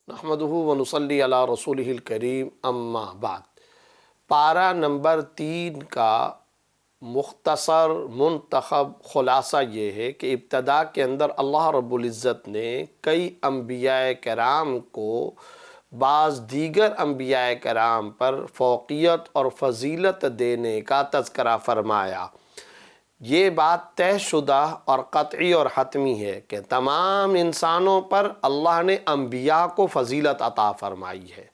نحمدہ ونصلی علی رسولہ الکریم اما بعد۔ پارہ نمبر 3 کا مختصر منتخب خلاصہ یہ ہے کہ ابتدا کے اندر اللہ رب العزت نے کئی انبیاء کرام کو بعض دیگر انبیاء کرام پر فوقیت اور فضیلت دینے کا تذکرہ فرمایا۔ یہ بات طے شدہ اور قطعی اور حتمی ہے کہ تمام انسانوں پر اللہ نے انبیاء کو فضیلت عطا فرمائی ہے،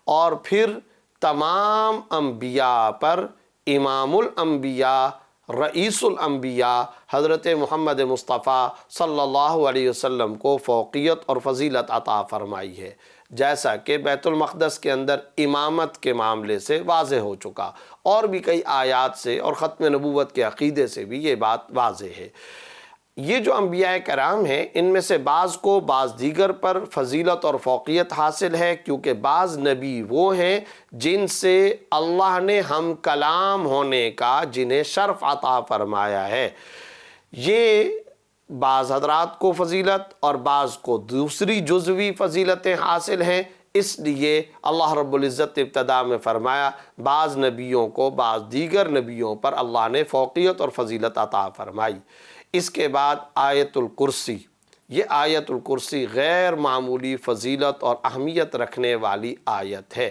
اور پھر تمام انبیاء پر امام الانبیاء رئیس الانبیاء حضرت محمد مصطفیٰ صلی اللہ علیہ وسلم کو فوقیت اور فضیلت عطا فرمائی ہے، جیسا کہ بیت المقدس کے اندر امامت کے معاملے سے واضح ہو چکا، اور بھی کئی آیات سے اور ختم نبوت کے عقیدے سے بھی یہ بات واضح ہے۔ یہ جو انبیاء کرام ہیں، ان میں سے بعض کو بعض دیگر پر فضیلت اور فوقیت حاصل ہے، کیونکہ بعض نبی وہ ہیں جن سے اللہ نے ہم کلام ہونے کا جنہیں شرف عطا فرمایا ہے۔ یہ بعض حضرات کو فضیلت اور بعض کو دوسری جزوی فضیلتیں حاصل ہیں، اس لیے اللہ رب العزت نے ابتدا میں فرمایا بعض نبیوں کو بعض دیگر نبیوں پر اللہ نے فوقیت اور فضیلت عطا فرمائی۔ اس کے بعد آیت الکرسی، یہ آیت الکرسی غیر معمولی فضیلت اور اہمیت رکھنے والی آیت ہے،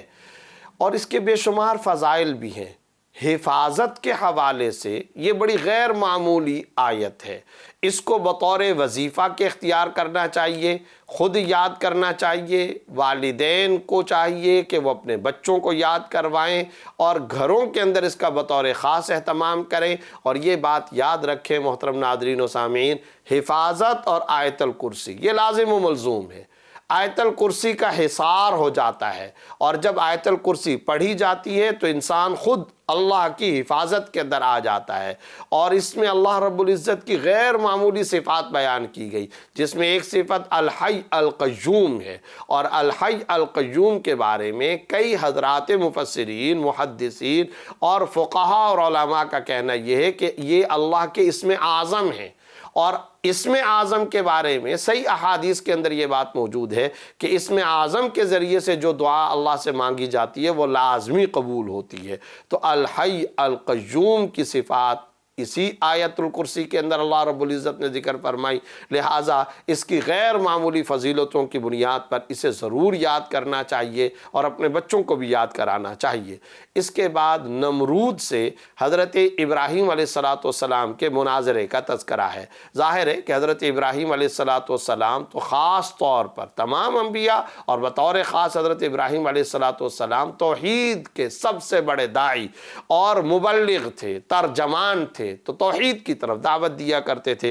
اور اس کے بے شمار فضائل بھی ہیں۔ حفاظت کے حوالے سے یہ بڑی غیر معمولی آیت ہے، اس کو بطور وظیفہ کے اختیار کرنا چاہیے، خود یاد کرنا چاہیے، والدین کو چاہیے کہ وہ اپنے بچوں کو یاد کروائیں اور گھروں کے اندر اس کا بطور خاص اہتمام کریں۔ اور یہ بات یاد رکھیں محترم ناظرین و سامعین، حفاظت اور آیت الکرسی یہ لازم و ملزوم ہے۔ آیت الکرسی کا حصار ہو جاتا ہے، اور جب آیت الکرسی پڑھی جاتی ہے تو انسان خود اللہ کی حفاظت کے اندر آ جاتا ہے، اور اس میں اللہ رب العزت کی غیر معمولی صفات بیان کی گئی، جس میں ایک صفت الحی القیوم ہے، اور الحی القیوم کے بارے میں کئی حضرات مفسرین، محدثین اور فقہاء اور علماء کا کہنا یہ ہے کہ یہ اللہ کے اسم اعظم ہے، اور اسم اعظم کے بارے میں صحیح احادیث کے اندر یہ بات موجود ہے کہ اسم اعظم کے ذریعے سے جو دعا اللہ سے مانگی جاتی ہے وہ لازمی قبول ہوتی ہے۔ تو الحی القیوم کی صفات اسی آیت الکرسی کے اندر اللہ رب العزت نے ذکر فرمائی، لہٰذا اس کی غیر معمولی فضیلتوں کی بنیاد پر اسے ضرور یاد کرنا چاہیے اور اپنے بچوں کو بھی یاد کرانا چاہیے۔ اس کے بعد نمرود سے حضرت ابراہیم علیہ السلام کے مناظرے کا تذکرہ ہے۔ ظاہر ہے کہ حضرت ابراہیم علیہ السلام تو خاص طور پر تمام انبیاء اور بطور خاص حضرت ابراہیم علیہ السلام توحید کے سب سے بڑے داعی اور مبلغ تھے، ترجمان تھے، تو توحید کی طرف دعوت دیا کرتے تھے۔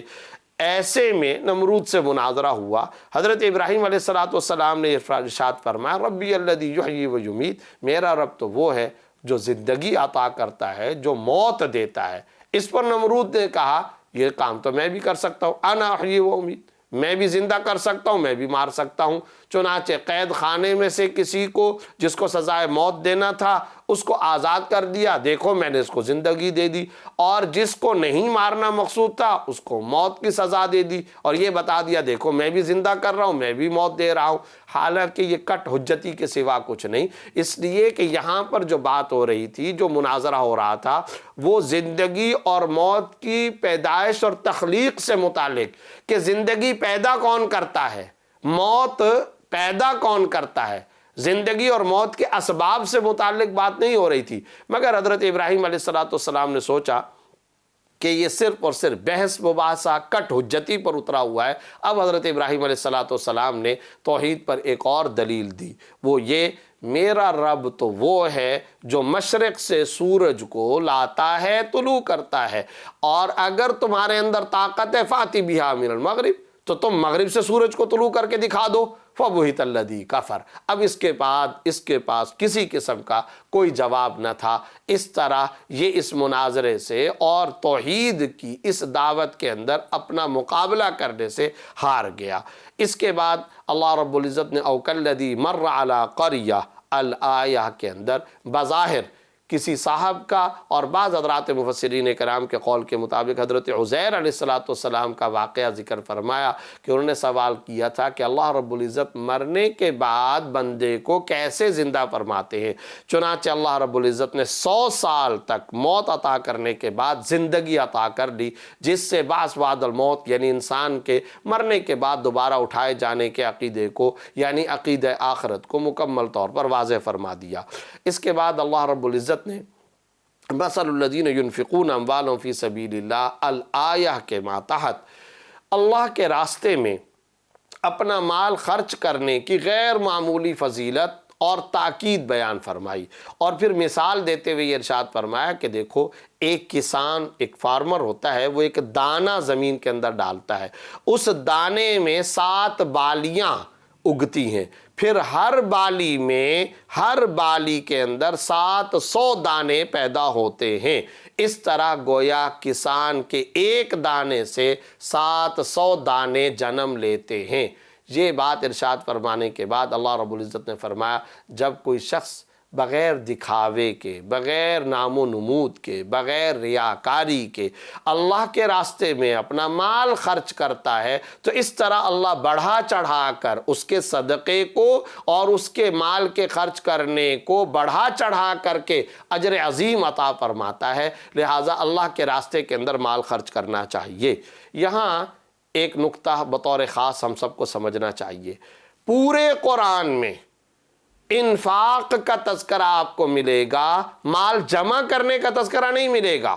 ایسے میں نمرود سے مناظرہ ہوا، حضرت ابراہیم علیہ السلام نے ارشاد فرمایا ربی الذی یحیی و یمیت، میرا رب تو وہ ہے جو زندگی عطا کرتا ہے، جو موت دیتا ہے۔ اس پر نمرود نے کہا یہ کام تو میں بھی کر سکتا ہوں، انا احیی و امیت، میں بھی زندہ کر سکتا ہوں، میں بھی مار سکتا ہوں۔ چنانچہ قید خانے میں سے کسی کو جس کو سزائے موت دینا تھا اس کو آزاد کر دیا، دیکھو میں نے اس کو زندگی دے دی، اور جس کو نہیں مارنا مقصود تھا اس کو موت کی سزا دے دی، اور یہ بتا دیا دیکھو میں بھی زندہ کر رہا ہوں، میں بھی موت دے رہا ہوں۔ حالانکہ یہ کٹ حجتی کے سوا کچھ نہیں، اس لیے کہ یہاں پر جو بات ہو رہی تھی، جو مناظرہ ہو رہا تھا، وہ زندگی اور موت کی پیدائش اور تخلیق سے متعلق، کہ زندگی پیدا کون کرتا ہے، موت پیدا کون کرتا ہے، زندگی اور موت کے اسباب سے متعلق بات نہیں ہو رہی تھی۔ مگر حضرت ابراہیم علیہ السلام نے سوچا کہ یہ صرف اور صرف بحث مباحثہ کٹ حجتی پر اترا ہوا ہے۔ اب حضرت ابراہیم علیہ السلام نے توحید پر ایک اور دلیل دی، وہ یہ میرا رب تو وہ ہے جو مشرق سے سورج کو لاتا ہے، طلوع کرتا ہے، اور اگر تمہارے اندر طاقت ہے فاتی بہا من المغرب، تو تم مغرب سے سورج کو طلوع کر کے دکھا دو، فبہت الذی کفر۔ اب اس کے پاس کسی قسم کا کوئی جواب نہ تھا۔ اس طرح یہ اس مناظرے سے اور توحید کی اس دعوت کے اندر اپنا مقابلہ کرنے سے ہار گیا۔ اس کے بعد اللہ رب العزت نے او کالذی مر علی قریہ الآیہ کے اندر بظاہر کسی صاحب کا، اور بعض حضرات مفسرین کرام کے قول کے مطابق حضرت عزیر علیہ السلام کا واقعہ ذکر فرمایا کہ انہوں نے سوال کیا تھا کہ اللہ رب العزت مرنے کے بعد بندے کو کیسے زندہ فرماتے ہیں؟ چنانچہ اللہ رب العزت نے 100 سال تک موت عطا کرنے کے بعد زندگی عطا کر دی، جس سے بعث بعد الموت یعنی انسان کے مرنے کے بعد دوبارہ اٹھائے جانے کے عقیدے کو یعنی عقیدہ آخرت کو مکمل طور پر واضح فرما دیا۔ اس کے بعد اللہ رب العزت نے مثل الذین ينفقون اموالهم فی سبیل اللہ الآیہ کے ماتحت اللہ کے راستے میں اپنا مال خرچ کرنے کی غیر معمولی فضیلت اور تاکید بیان فرمائی، اور پھر مثال دیتے ہوئے یہ ارشاد فرمایا کہ دیکھو ایک کسان، ایک فارمر ہوتا ہے، وہ ایک دانہ زمین کے اندر ڈالتا ہے، اس دانے میں 7 بالیاں اگتی ہیں، پھر ہر بالی کے اندر 700 دانے پیدا ہوتے ہیں۔ اس طرح گویا کسان کے ایک دانے سے 700 دانے جنم لیتے ہیں۔ یہ بات ارشاد فرمانے کے بعد اللہ رب العزت نے فرمایا جب کوئی شخص بغیر دکھاوے کے، بغیر نام و نمود کے، بغیر ریاکاری کے اللہ کے راستے میں اپنا مال خرچ کرتا ہے تو اس طرح اللہ بڑھا چڑھا کر اس کے صدقے کو اور اس کے مال کے خرچ کرنے کو بڑھا چڑھا کر کے اجر عظیم عطا فرماتا ہے۔ لہٰذا اللہ کے راستے کے اندر مال خرچ کرنا چاہیے۔ یہاں ایک نقطہ بطور خاص ہم سب کو سمجھنا چاہیے، پورے قرآن میں انفاق کا تذکرہ آپ کو ملے گا، مال جمع کرنے کا تذکرہ نہیں ملے گا۔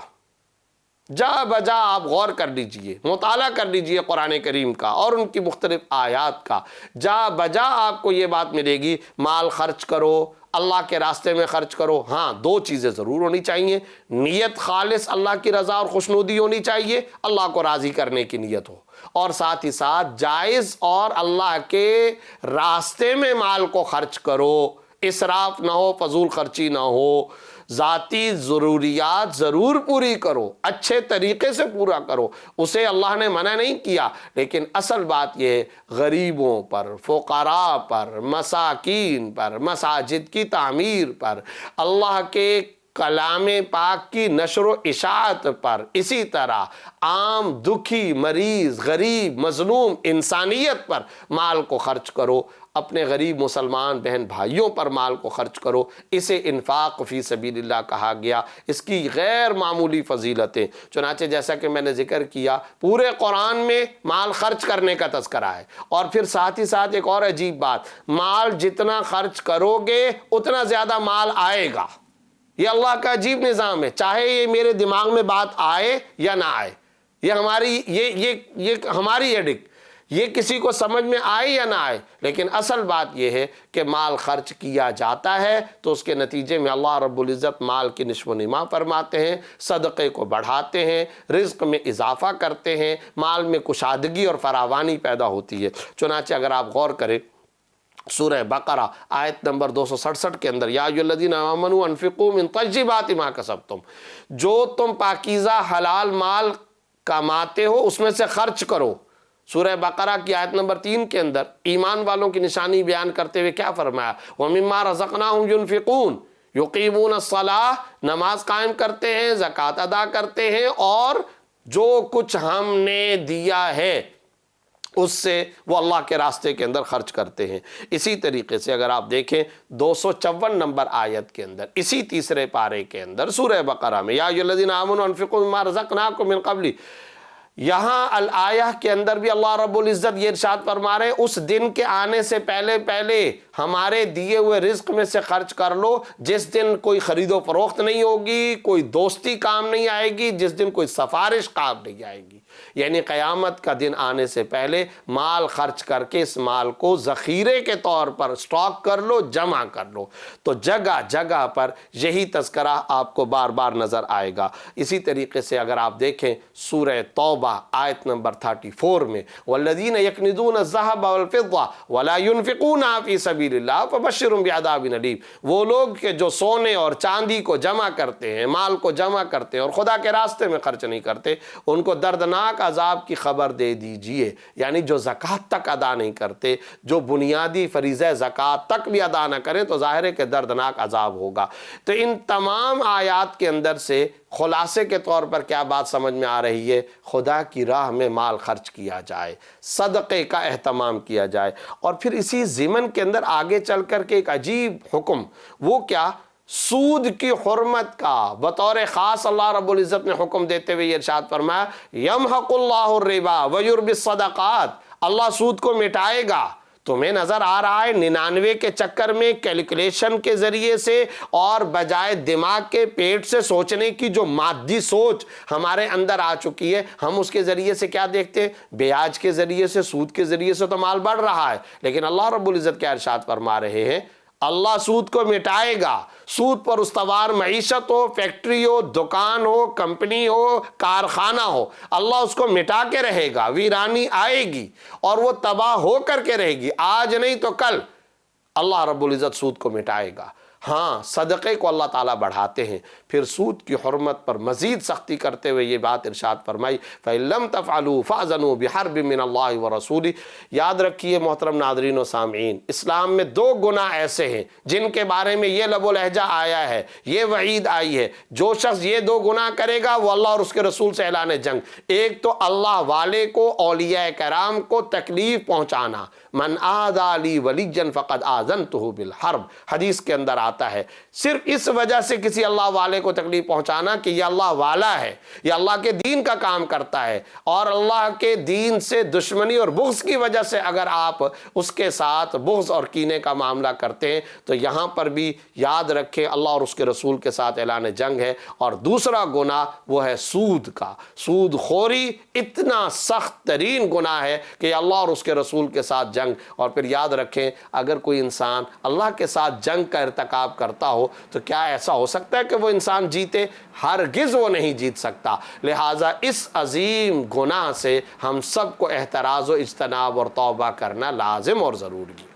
جا بجا آپ غور کر لیجئے، مطالعہ کر لیجئے قرآن کریم کا اور ان کی مختلف آیات کا، جا بجا آپ کو یہ بات ملے گی مال خرچ کرو، اللہ کے راستے میں خرچ کرو۔ ہاں 2 چیزیں ضرور ہونی چاہیے، نیت خالص اللہ کی رضا اور خوشنودی ہونی چاہیے، اللہ کو راضی کرنے کی نیت ہو، اور ساتھ ہی ساتھ جائز اور اللہ کے راستے میں مال کو خرچ کرو، اسراف نہ ہو، فضول خرچی نہ ہو، ذاتی ضروریات ضرور پوری کرو، اچھے طریقے سے پورا کرو، اسے اللہ نے منع نہیں کیا، لیکن اصل بات یہ ہے غریبوں پر، فقراء پر، مساکین پر، مساجد کی تعمیر پر، اللہ کے کلام پاک کی نشر و اشاعت پر، اسی طرح عام دکھی، مریض، غریب، مظلوم انسانیت پر مال کو خرچ کرو، اپنے غریب مسلمان بہن بھائیوں پر مال کو خرچ کرو۔ اسے انفاق فی سبیل اللہ کہا گیا، اس کی غیر معمولی فضیلتیں، چنانچہ جیسا کہ میں نے ذکر کیا پورے قرآن میں مال خرچ کرنے کا تذکرہ ہے، اور پھر ساتھ ہی ساتھ ایک اور عجیب بات، مال جتنا خرچ کرو گے اتنا زیادہ مال آئے گا۔ یہ اللہ کا عجیب نظام ہے، چاہے یہ میرے دماغ میں بات آئے یا نہ آئے، یہ ہماری ایڈکٹ، یہ کسی کو سمجھ میں آئے یا نہ آئے، لیکن اصل بات یہ ہے کہ مال خرچ کیا جاتا ہے تو اس کے نتیجے میں اللہ رب العزت مال کی نشو و نما فرماتے ہیں، صدقے کو بڑھاتے ہیں، رزق میں اضافہ کرتے ہیں، مال میں کشادگی اور فراوانی پیدا ہوتی ہے۔ چنانچہ اگر آپ غور کریں سورہ بقرہ آیت نمبر 267 کے اندر، یا ایھا الذین آمنوا انفقوا من طیبات ما کسبتم، جو تم پاکیزہ حلال مال کماتے ہو اس میں سے خرچ کرو۔ سورہ بقرہ کی آیت نمبر 3 کے اندر ایمان والوں کی نشانی بیان کرتے ہوئے کیا فرمایا؟ وَمِمَّا رَزَقْنَاهُمْ يُنْفِقُونَ، یقیمون الصلاۃ، نماز قائم کرتے ہیں، زکوٰۃ ادا کرتے ہیں، اور جو کچھ ہم نے دیا ہے اس سے وہ اللہ کے راستے کے اندر خرچ کرتے ہیں۔ اسی طریقے سے اگر آپ دیکھیں 254 نمبر آیت کے اندر، اسی تیسرے پارے کے اندر سورہ بقرہ میں، یا ایھا الذین آمنوا انفقوا مما رزقناکم من قبل، یہاں الآیہ کے اندر بھی اللہ رب العزت یہ ارشاد فرما رہے ہیں اس دن کے آنے سے پہلے ہمارے دیے ہوئے رزق میں سے خرچ کر لو، جس دن کوئی خرید و فروخت نہیں ہوگی، کوئی دوستی کام نہیں آئے گی، جس دن کوئی سفارش کام نہیں آئے گی، یعنی قیامت کا دن آنے سے پہلے مال خرچ کر کے اس مال کو ذخیرے کے طور پر سٹاک کر لو، جمع کر لو۔ تو جگہ جگہ پر یہی تذکرہ آپ کو بار بار نظر آئے گا۔ اسی طریقے سے اگر آپ دیکھیں سورہ توبہ آیت نمبر 34 میں، والذین یکنزون الذھب والفضہ ولا ينفقونها فی سبیل سبیل اللہ فبشرهم بعذاب علیم، وہ لوگ کہ جو سونے اور چاندی کو جمع کرتے ہیں، مال کو جمع کرتے ہیں اور خدا کے راستے میں خرچ نہیں کرتے، ان کو دردناک عذاب کی خبر دے دیجئے۔ یعنی جو زکوٰۃ تک ادا نہیں کرتے، جو بنیادی فریضہ زکوٰۃ تک بھی ادا نہ کریں تو ظاہر ہے کہ دردناک عذاب ہوگا۔ تو ان تمام آیات کے اندر سے خلاصے کے طور پر کیا بات سمجھ میں آ رہی ہے؟ خدا کی راہ میں مال خرچ کیا جائے، صدقے کا اہتمام کیا جائے۔ اور پھر اسی ضمن کے اندر آگے چل کر کے ایک عجیب حکم، وہ کیا؟ سود کی حرمت کا بطور خاص اللہ رب العزت نے حکم دیتے ہوئے یہ ارشاد فرمایا یمحق اللہ الربا ویربی الصدقات، اللہ سود کو مٹائے گا۔ تمہیں نظر آ رہا ہے 99 کے چکر میں کیلکولیشن کے ذریعے سے اور بجائے دماغ کے پیٹ سے سوچنے کی جو مادی سوچ ہمارے اندر آ چکی ہے، ہم اس کے ذریعے سے کیا دیکھتے ہیں؟ بیاج کے ذریعے سے، سود کے ذریعے سے تو مال بڑھ رہا ہے، لیکن اللہ رب العزت کیا ارشاد فرما رہے ہیں؟ اللہ سود کو مٹائے گا۔ سود پر استوار معیشت ہو، فیکٹری ہو، دکان ہو، کمپنی ہو، کارخانہ ہو، اللہ اس کو مٹا کے رہے گا، ویرانی آئے گی اور وہ تباہ ہو کر کے رہے گی، آج نہیں تو کل اللہ رب العزت سود کو مٹائے گا۔ ہاں، صدقے کو اللہ تعالیٰ بڑھاتے ہیں۔ پھر سود کی حرمت پر مزید سختی کرتے ہوئے یہ بات ارشاد فرمائی فَإِن لَمْ تَفْعَلُوا فَأْذَنُوا بِحَرْبٍ مِّنَ اللَّهِ وَرَسُولِهِ۔ یاد رکھیے محترم ناظرین و سامعین، اسلام میں 2 گناہ ایسے ہیں جن کے بارے میں یہ لب و لہجہ آیا ہے، یہ وعید آئی ہے، جو شخص یہ 2 گناہ کرے گا وہ اللہ اور اس کے رسول سے اعلان جنگ۔ ایک تو اللہ والے کو، اولیاء کرام کو تکلیف پہنچانا، من آذى لی ولیا فقد آذنتہ بالحرب، حدیث کے اندر آتا ہے۔ صرف اس وجہ سے کسی اللہ والے کو تکلیف پہنچانا کہ یہ اللہ والا ہے، یہ اللہ کے دین کا کام کرتا ہے، اور اللہ کے دین سے دشمنی اور بغض کی وجہ سے اگر آپ اس کے ساتھ بغض اور کینے کا معاملہ کرتے ہیں تو یہاں پر بھی یاد رکھیں اللہ اور اس کے رسول کے ساتھ اعلان جنگ ہے۔ اور دوسرا گناہ وہ ہے سود کا۔ سود خوری اتنا سخت ترین گناہ ہے کہ اللہ اور اس کے رسول کے ساتھ جنگ۔ اور پھر یاد رکھیں اگر کوئی انسان اللہ کے ساتھ جنگ کا ارتکاب کرتا ہو تو کیا ایسا ہو سکتا ہے کہ وہ انسان جیتے؟ ہرگز وہ نہیں جیت سکتا۔ لہٰذا اس عظیم گناہ سے ہم سب کو احتراز و اجتناب اور توبہ کرنا لازم اور ضروری ہے۔